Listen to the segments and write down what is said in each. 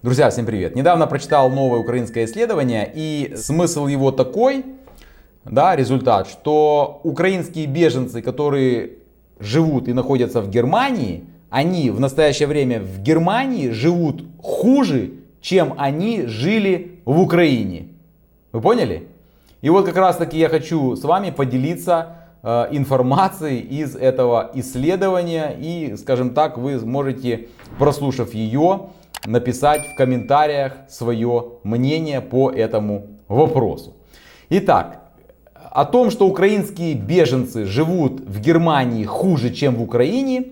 Друзья, всем привет! Недавно прочитал новое украинское исследование, и смысл его такой, результат, что украинские беженцы, которые живут и находятся в Германии, они в настоящее время в Германии живут хуже, чем они жили в Украине. Вы поняли? И вот как раз таки я хочу с вами поделиться информацией из этого исследования, и, скажем так, вы можете, прослушав ее, написать в комментариях свое мнение по этому вопросу. Итак, о том, что украинские беженцы живут в Германии хуже, чем в Украине,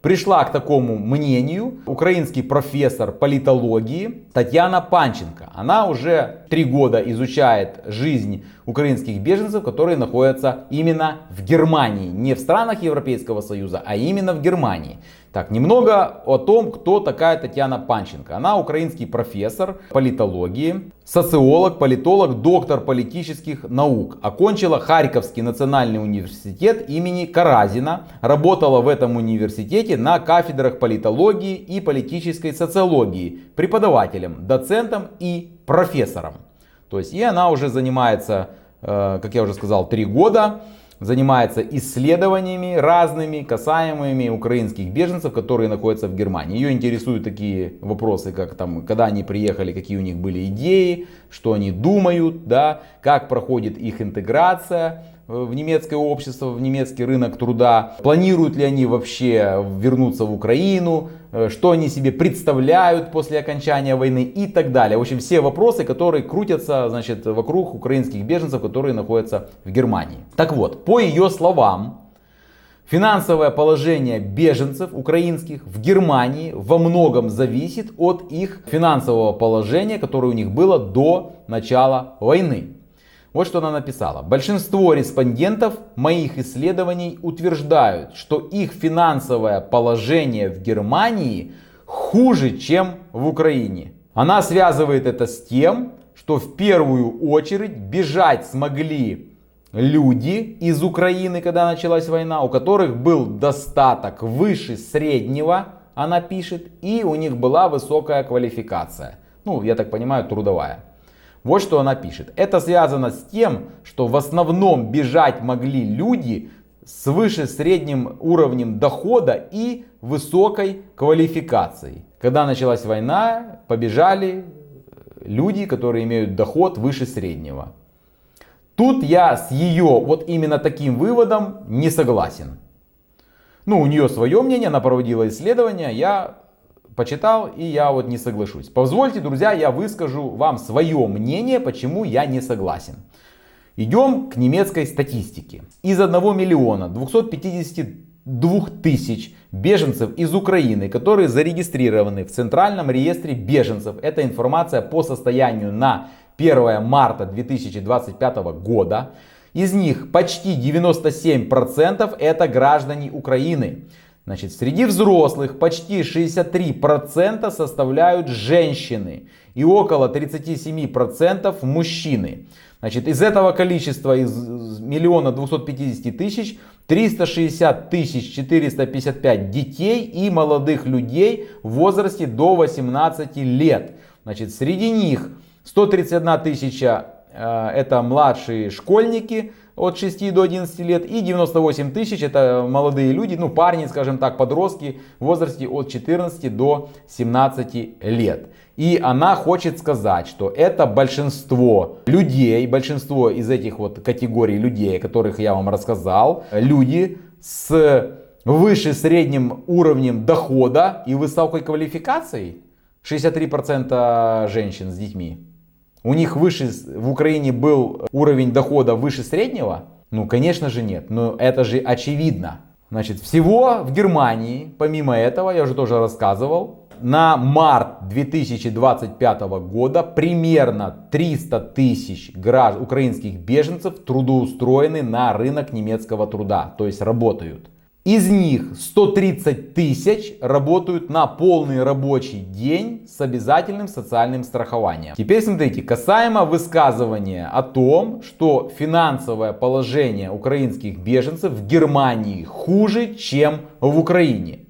пришла к такому мнению украинский профессор политологии Татьяна Панченко. Она уже 3 года изучает жизнь украинских беженцев, которые находятся именно в Германии. Не в странах Европейского Союза, а именно в Германии. Так, немного о том, кто такая Татьяна Панченко. Она украинский профессор политологии, социолог, политолог, доктор политических наук. Окончила Харьковский национальный университет имени Каразина. Работала в этом университете на кафедрах политологии и политической социологии, преподавателем, доцентом и профессором. То есть и она уже занимается, как я уже сказал, 3 года. Занимается исследованиями разными, касаемыми украинских беженцев, которые находятся в Германии. Ее интересуют такие вопросы, как там, когда они приехали, какие у них были идеи, что они думают, как проходит их интеграция в немецкое общество, в немецкий рынок труда, планируют ли они вообще вернуться в Украину, что они себе представляют после окончания войны и так далее. В общем, все вопросы, которые крутятся, вокруг украинских беженцев, которые находятся в Германии. Так вот, по ее словам, финансовое положение беженцев украинских в Германии во многом зависит от их финансового положения, которое у них было до начала войны. Вот что она написала. Большинство респондентов моих исследований утверждают, что их финансовое положение в Германии хуже, чем в Украине. Она связывает это с тем, что в первую очередь бежать смогли люди из Украины, когда началась война, у которых был достаток выше среднего, она пишет, и у них была высокая квалификация. Я так понимаю, трудовая. Вот что она пишет. Это связано с тем, что в основном бежать могли люди с выше средним уровнем дохода и высокой квалификацией. Когда началась война, побежали люди, которые имеют доход выше среднего. Тут я с ее вот именно таким выводом не согласен. У нее свое мнение, она проводила исследования, я почитал, и я вот не соглашусь. Позвольте, друзья, я выскажу вам свое мнение, почему я не согласен. Идем к немецкой статистике. Из 1 миллиона 252 тысяч беженцев из Украины, которые зарегистрированы в Центральном реестре беженцев, это информация по состоянию на 1 марта 2025 года, из них почти 97% это граждане Украины. Среди взрослых почти 63% составляют женщины и около 37% мужчины. Из этого количества, из 1 250 000, 360 455 детей и молодых людей в возрасте до 18 лет. Среди них 131 тысяча это младшие школьники от 6 до 11 лет, и 98 тысяч это молодые люди, парни, скажем так, подростки в возрасте от 14 до 17 лет. И она хочет сказать, что это большинство людей, большинство из этих вот категорий людей, о которых я вам рассказал, люди с выше средним уровнем дохода и высокой квалификацией. 63% женщин с детьми. У них выше, в Украине был уровень дохода выше среднего? Конечно же нет, но это же очевидно. Всего в Германии, помимо этого, я уже тоже рассказывал, на март 2025 года примерно 300 тысяч украинских беженцев трудоустроены на рынок немецкого труда, то есть работают. Из них 130 тысяч работают на полный рабочий день с обязательным социальным страхованием. Теперь смотрите, касаемо высказывания о том, что финансовое положение украинских беженцев в Германии хуже, чем в Украине.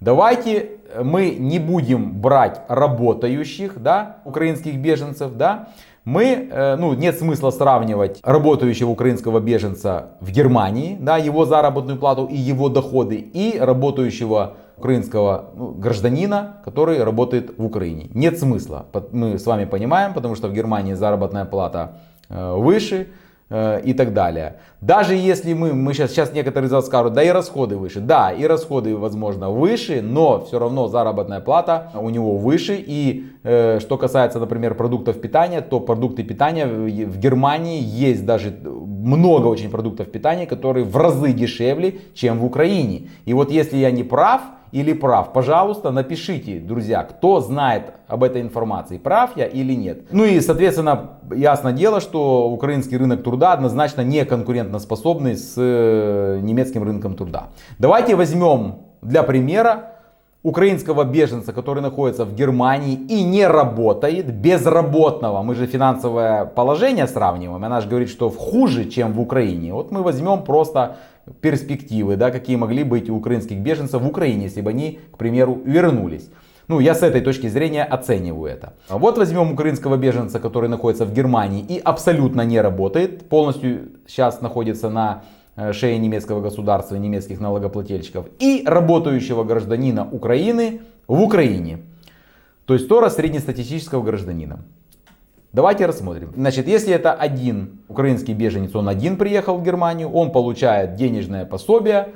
Давайте мы не будем брать работающих, да, украинских беженцев, да, нет смысла сравнивать работающего украинского беженца в Германии, да, его заработную плату и его доходы, и работающего украинского гражданина, который работает в Украине. Нет смысла, мы с вами понимаем, потому что в Германии заработная плата выше и так далее. Даже если мы сейчас некоторые из вас скажут, да и расходы выше. Да, и расходы, возможно, выше, но все равно заработная плата у него выше. И что касается, например, продуктов питания, то продукты питания в Германии есть даже много очень продуктов питания, которые в разы дешевле, чем в Украине. И вот если я не прав, или прав, пожалуйста, напишите, друзья, кто знает об этой информации, прав я или нет. Ну и, соответственно, ясно дело, что украинский рынок труда однозначно не конкурентоспособный с немецким рынком труда. Давайте возьмем для примера украинского беженца, который находится в Германии и не работает, безработного. Мы же финансовое положение сравниваем, она же говорит, что хуже, чем в Украине. Вот мы возьмем просто перспективы, да, какие могли быть у украинских беженцев в Украине, если бы они, к примеру, вернулись. Ну, я с этой точки зрения оцениваю это. Вот возьмем украинского беженца, который находится в Германии и абсолютно не работает, полностью сейчас находится на шее немецкого государства и немецких налогоплательщиков, и работающего гражданина Украины в Украине. То есть Тора среднестатистического гражданина. Давайте рассмотрим. Значит, если это один украинский беженец, он один приехал в Германию, он получает денежное пособие,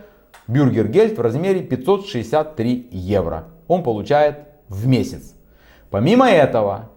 бюргергельд в размере 563 евро. Он получает в месяц. Помимо этого,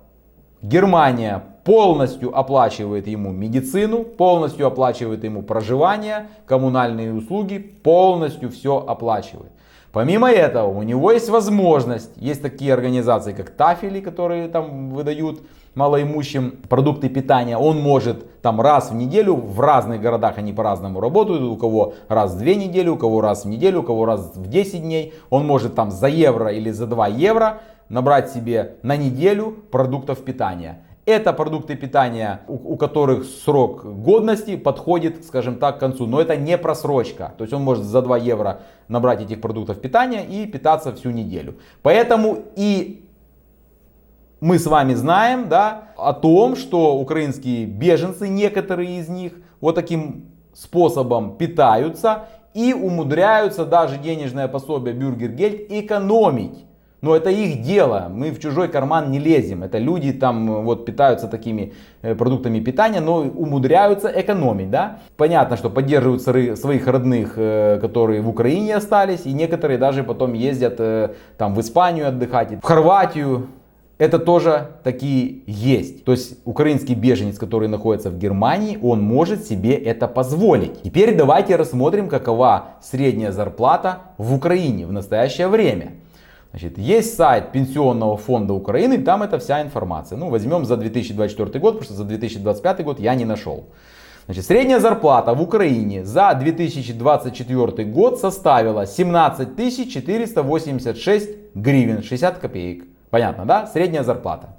Германия полностью оплачивает ему медицину, полностью оплачивает ему проживание, коммунальные услуги, полностью все оплачивает. Помимо этого, у него есть возможность, есть такие организации, как Тафели, которые там выдают малоимущим продукты питания. Он может там раз в неделю, в разных городах они по-разному работают, у кого раз в 2 недели, у кого раз в неделю, у кого раз в 10 дней. Он может там за евро или за 2 евро набрать себе на неделю продуктов питания. Это продукты питания, у которых срок годности подходит, скажем так, к концу. Но это не просрочка. То есть он может за 2 евро набрать этих продуктов питания и питаться всю неделю. Поэтому и мы с вами знаем, да, о том, что украинские беженцы, некоторые из них, вот таким способом питаются и умудряются даже денежное пособие бюргергельд экономить. Но это их дело, мы в чужой карман не лезем. Это люди там вот питаются такими продуктами питания, но умудряются экономить, да. Понятно, что поддерживают своих родных, которые в Украине остались, и некоторые даже потом ездят там в Испанию отдыхать, в Хорватию. Это тоже такие есть. То есть украинский беженец, который находится в Германии, он может себе это позволить. Теперь давайте рассмотрим, какова средняя зарплата в Украине в настоящее время. Значит, есть сайт Пенсионного фонда Украины, там это вся информация. Ну, возьмем за 2024 год, потому что за 2025 год я не нашел. Значит, средняя зарплата в Украине за 2024 год составила 17 486 гривен 60 копеек. Понятно, да? Средняя зарплата.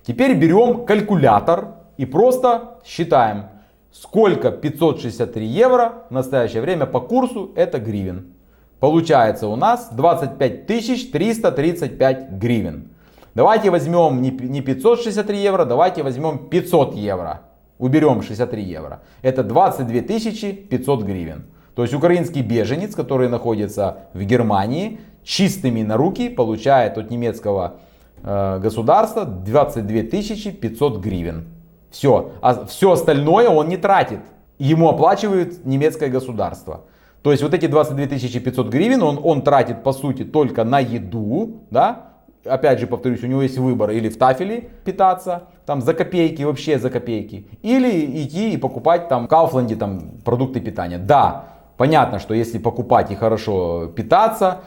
Теперь берем калькулятор и просто считаем, сколько 563 евро в настоящее время по курсу это гривен. Получается у нас 25 335 гривен. Давайте возьмем не 563 евро, давайте возьмем 500 евро. Уберем 63 евро. Это 22 500 гривен. То есть украинский беженец, который находится в Германии, чистыми на руки получает от немецкого государства 22 500 гривен. Все. А все остальное он не тратит. Ему оплачивает немецкое государство. То есть вот эти 22 500 гривен он тратит по сути только на еду. Да? Опять же повторюсь, у него есть выбор: или в Тафеле питаться там за копейки, вообще за копейки, или идти и покупать там в Кауфланде там продукты питания. Да, понятно, что если покупать и хорошо питаться,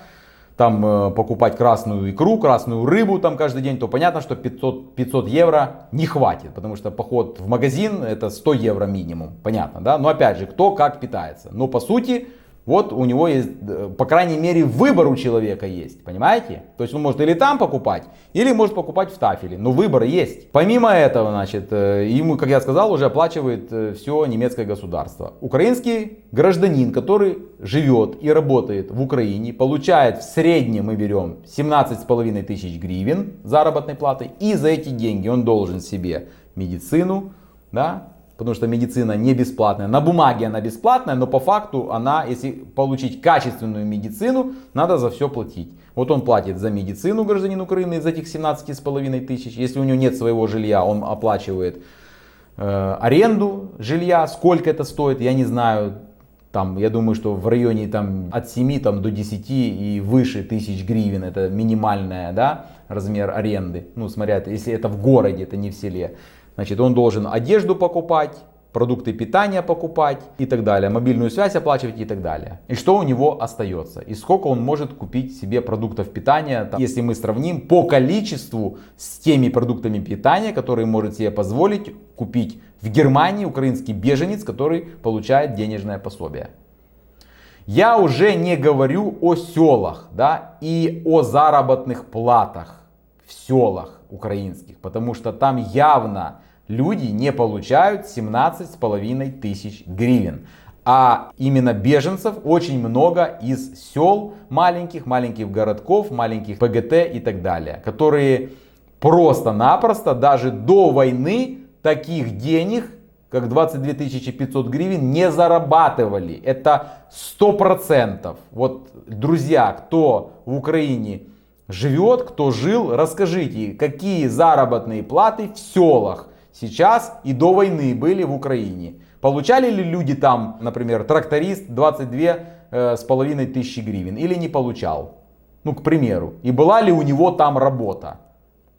там покупать красную икру, красную рыбу там каждый день, то понятно, что 500 евро не хватит, потому что поход в магазин это 100 евро минимум, понятно, да? Но опять же, кто как питается. Но по сути, Вот у него есть, по крайней мере, выбор у человека есть, понимаете? То есть он может или там покупать, или может покупать в Тафеле, но выбор есть. Помимо этого, значит, ему, как я сказал, уже оплачивает все немецкое государство. Украинский гражданин, который живет и работает в Украине, получает в среднем, мы берем, 17,5 тысяч гривен заработной платы, и за эти деньги он должен себе медицину, да, потому что медицина не бесплатная. На бумаге она бесплатная, но по факту она, если получить качественную медицину, надо за все платить. Вот он платит за медицину, гражданин Украины, из этих 17,5 тысяч. Если у него нет своего жилья, он оплачивает аренду жилья. Сколько это стоит, я не знаю. Там, я думаю, что в районе там, от 7 там, до 10 и выше тысяч гривен. Это минимальная, да, размер аренды. Ну, смотря, если это в городе, это не в селе. Значит, он должен одежду покупать, продукты питания покупать и так далее, мобильную связь оплачивать и так далее. И что у него остается? И сколько он может купить себе продуктов питания, там, если мы сравним по количеству с теми продуктами питания, которые может себе позволить купить в Германии украинский беженец, который получает денежное пособие. Я уже не говорю о селах, да, и о заработных платах в селах украинских, потому что там явно люди не получают 17,5 тысяч гривен. А именно беженцев очень много из сел маленьких городков, маленьких ПГТ и так далее, которые просто-напросто даже до войны таких денег, как 22 500 гривен, не зарабатывали. Это 100%. Вот, друзья, кто в Украине живет, кто жил, расскажите, какие заработные платы в селах сейчас и до войны были в Украине. Получали ли люди там, например, тракторист 22,5 тысячи гривен или не получал? Ну, к примеру. И была ли у него там работа?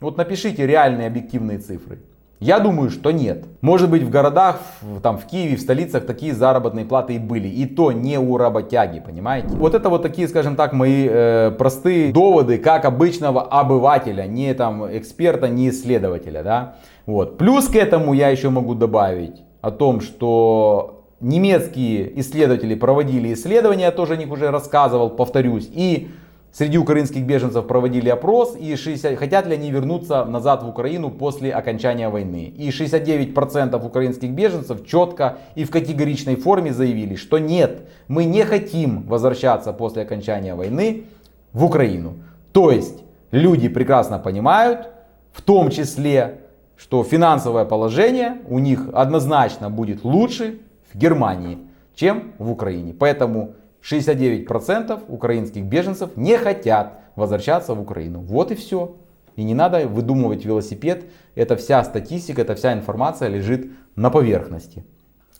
Вот напишите реальные объективные цифры. Я думаю, что нет. Может быть, в городах, там в Киеве, в столицах такие заработные платы и были. И то не у работяги, понимаете? Вот это вот такие, скажем так, мои простые доводы, как обычного обывателя, не там эксперта, не исследователя, да? Вот. Плюс к этому я еще могу добавить о том, что немецкие исследователи проводили исследования, я тоже о них уже рассказывал, повторюсь, и среди украинских беженцев проводили опрос, и хотят ли они вернуться назад в Украину после окончания войны. И 69% украинских беженцев четко и в категоричной форме заявили, что нет, мы не хотим возвращаться после окончания войны в Украину. То есть люди прекрасно понимают, в том числе, что финансовое положение у них однозначно будет лучше в Германии, чем в Украине. Поэтому 69% украинских беженцев не хотят возвращаться в Украину. Вот и все. И не надо выдумывать велосипед. Это вся статистика, эта вся информация лежит на поверхности.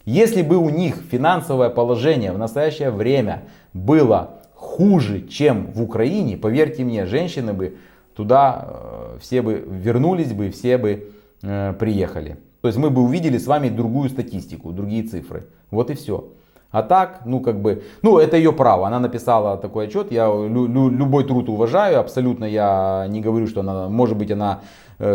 Если бы у них финансовое положение в настоящее время было хуже, чем в Украине, поверьте мне, женщины бы туда все бы вернулись бы, все бы приехали. То есть мы бы увидели с вами другую статистику, другие цифры. Вот и все. А так, ну как бы, ну это ее право. Она написала такой отчет, я любой труд уважаю, абсолютно я не говорю, что она, может быть, она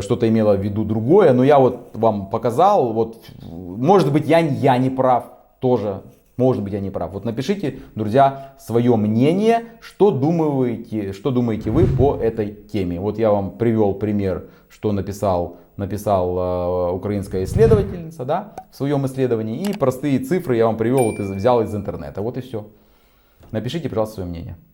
что-то имела в виду другое, но я вот вам показал, вот, может быть, я не прав тоже. Может быть, я не прав. Вот напишите, друзья, свое мнение, что думаете вы по этой теме. Вот я вам привел пример, что написала украинская исследовательница, да, в своем исследовании. И простые цифры я вам привел, взял из интернета. Вот и все. Напишите, пожалуйста, свое мнение.